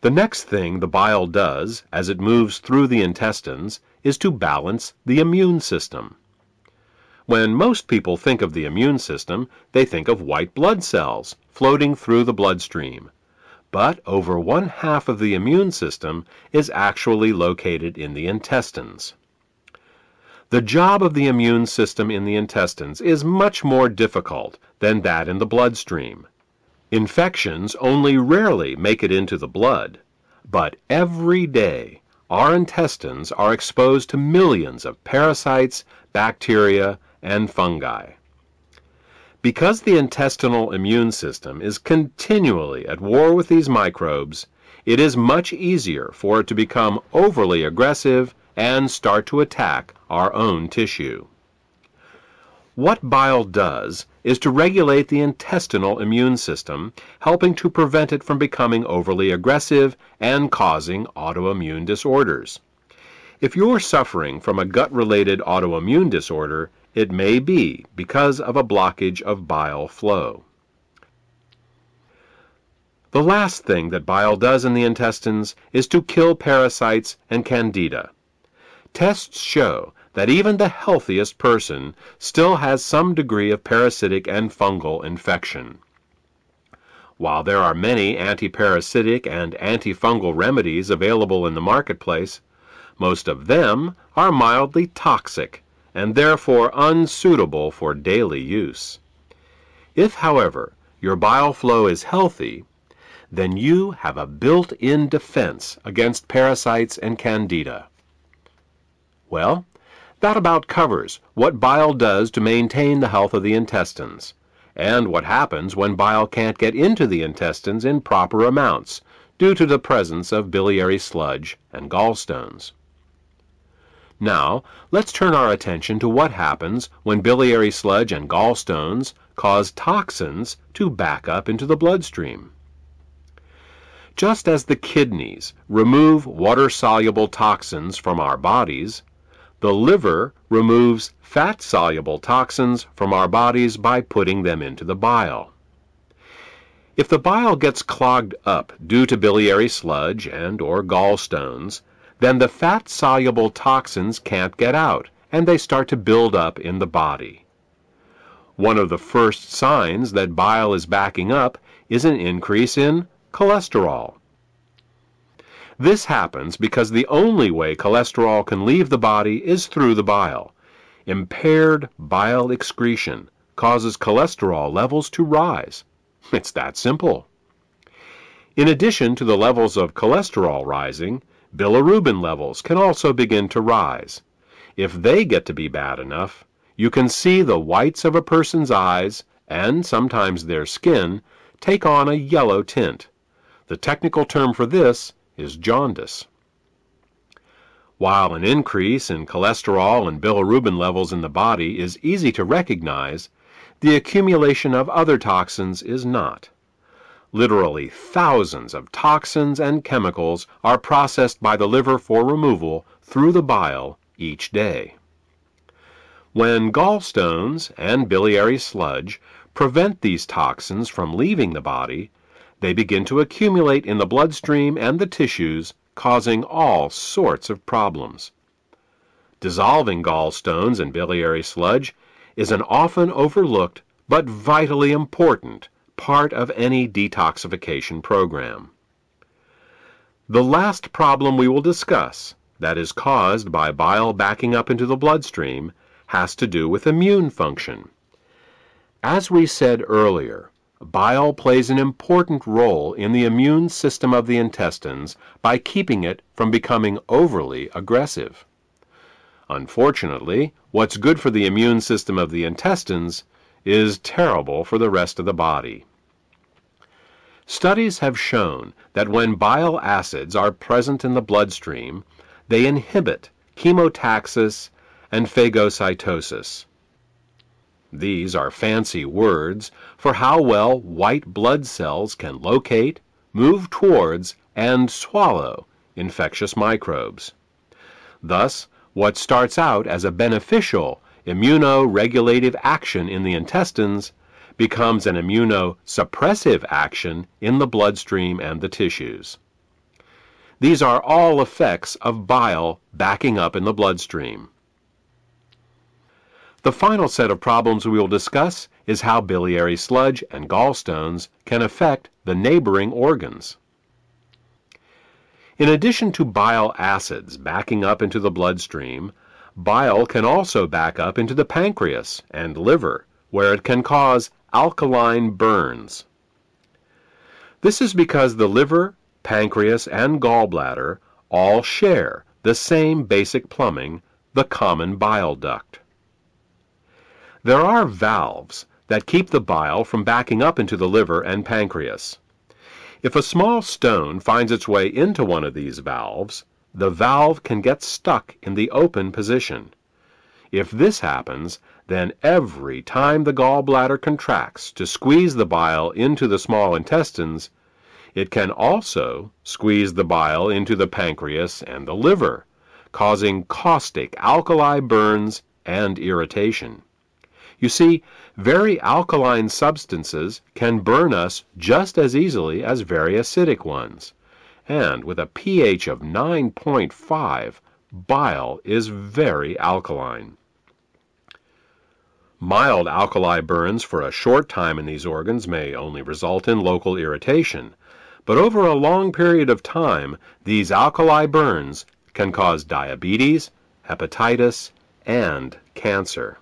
The next thing the bile does as it moves through the intestines is to balance the immune system. When most people think of the immune system, they think of white blood cells floating through the bloodstream. But over 1/2 of the immune system is actually located in the intestines. The job of the immune system in the intestines is much more difficult than that in the bloodstream. Infections only rarely make it into the blood, but every day our intestines are exposed to millions of parasites, bacteria, and fungi. Because the intestinal immune system is continually at war with these microbes, it is much easier for it to become overly aggressive and start to attack our own tissue. What bile does is to regulate the intestinal immune system, helping to prevent it from becoming overly aggressive and causing autoimmune disorders. If you're suffering from a gut-related autoimmune disorder, it may be because of a blockage of bile flow. The last thing that bile does in the intestines is to kill parasites and candida. Tests show that even the healthiest person still has some degree of parasitic and fungal infection. While there are many antiparasitic and antifungal remedies available in the marketplace, most of them are mildly toxic and therefore unsuitable for daily use. If, however, your bile flow is healthy, then you have a built-in defense against parasites and candida. Well, that about covers what bile does to maintain the health of the intestines, and what happens when bile can't get into the intestines in proper amounts due to the presence of biliary sludge and gallstones. Now, let's turn our attention to what happens when biliary sludge and gallstones cause toxins to back up into the bloodstream. Just as the kidneys remove water-soluble toxins from our bodies, the liver removes fat-soluble toxins from our bodies by putting them into the bile. If the bile gets clogged up due to biliary sludge and/or gallstones, then the fat-soluble toxins can't get out, and they start to build up in the body. One of the first signs that bile is backing up is an increase in cholesterol. This happens because the only way cholesterol can leave the body is through the bile. Impaired bile excretion causes cholesterol levels to rise. It's that simple. In addition to the levels of cholesterol rising, bilirubin levels can also begin to rise. If they get to be bad enough, you can see the whites of a person's eyes, and sometimes their skin, take on a yellow tint. The technical term for this is jaundice. While an increase in cholesterol and bilirubin levels in the body is easy to recognize, the accumulation of other toxins is not. Literally thousands of toxins and chemicals are processed by the liver for removal through the bile each day. When gallstones and biliary sludge prevent these toxins from leaving the body, they begin to accumulate in the bloodstream and the tissues, causing all sorts of problems. Dissolving gallstones and biliary sludge is an often overlooked but vitally important part of any detoxification program. The last problem we will discuss, that is caused by bile backing up into the bloodstream, has to do with immune function. As we said earlier, bile plays an important role in the immune system of the intestines by keeping it from becoming overly aggressive. Unfortunately, what's good for the immune system of the intestines is terrible for the rest of the body. Studies have shown that when bile acids are present in the bloodstream, they inhibit chemotaxis and phagocytosis. These are fancy words for how well white blood cells can locate, move towards, and swallow infectious microbes. Thus, what starts out as a beneficial immunoregulative action in the intestines becomes an immunosuppressive action in the bloodstream and the tissues. These are all effects of bile backing up in the bloodstream. The final set of problems we will discuss is how biliary sludge and gallstones can affect the neighboring organs. In addition to bile acids backing up into the bloodstream, bile can also back up into the pancreas and liver, where it can cause alkaline burns. This is because the liver, pancreas, and gallbladder all share the same basic plumbing, the common bile duct. There are valves that keep the bile from backing up into the liver and pancreas. If a small stone finds its way into one of these valves, the valve can get stuck in the open position. If this happens, then every time the gallbladder contracts to squeeze the bile into the small intestines, it can also squeeze the bile into the pancreas and the liver, causing caustic alkali burns and irritation. You see, very alkaline substances can burn us just as easily as very acidic ones. And with a pH of 9.5, bile is very alkaline. Mild alkali burns for a short time in these organs may only result in local irritation, but over a long period of time, these alkali burns can cause diabetes, hepatitis, and cancer.